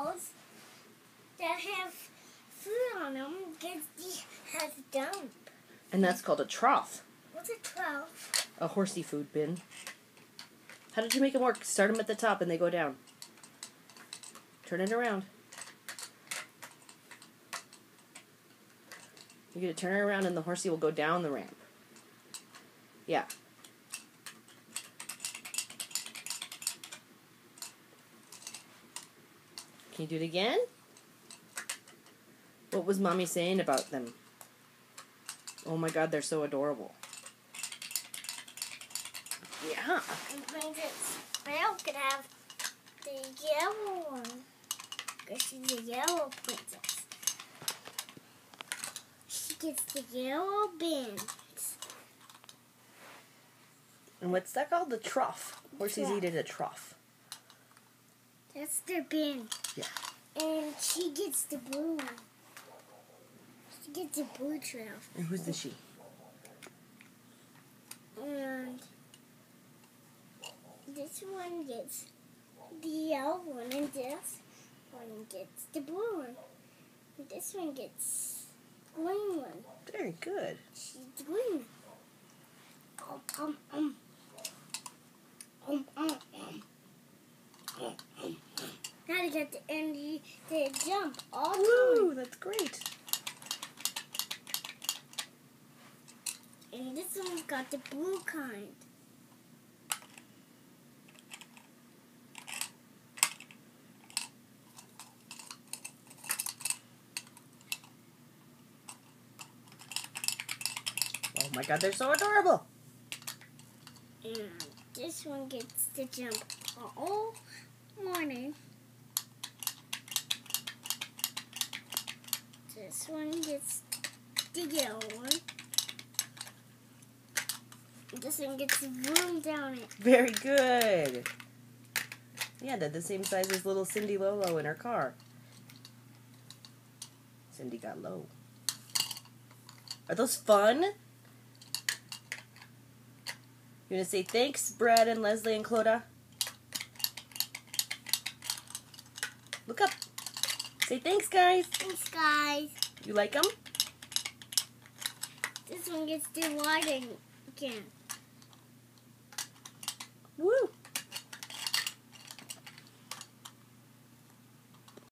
balls that have food on them has a dump. And that's called a trough. What's a trough? A horsey food bin. How did you make them work? Start them at the top and they go down. Turn it around. You're going to turn it around and the horsey will go down the ramp. Yeah. Can you do it again? What was Mommy saying about them? Oh my God, they're so adorable. Yeah. And Princess Belle could have the yellow one. Because she's a yellow princess. She gets the yellow bins. And what's that called? The trough. Horses Trough. eat at a trough. That's their bin. Yeah. And she gets the blue one. She gets the blue trough. And who's the she? And this one gets the yellow one, and this one gets the blue one. And this one gets the green one. Very good. She's green. Now to get the end, they jump all the Woo, time. that's great. And this one's got the blue kind. Oh my God, they're so adorable. And this one gets to jump all morning. This one gets the yellow one. And this one gets the room down it. Very good. Yeah, they're the same size as little Cindy Lolo in her car. Cindy got low. Are those fun? You want to say thanks, Brad and Leslie and Clodagh? Look up. Say thanks, guys. Thanks, guys. You like them? This one gets the lighting again. Woo.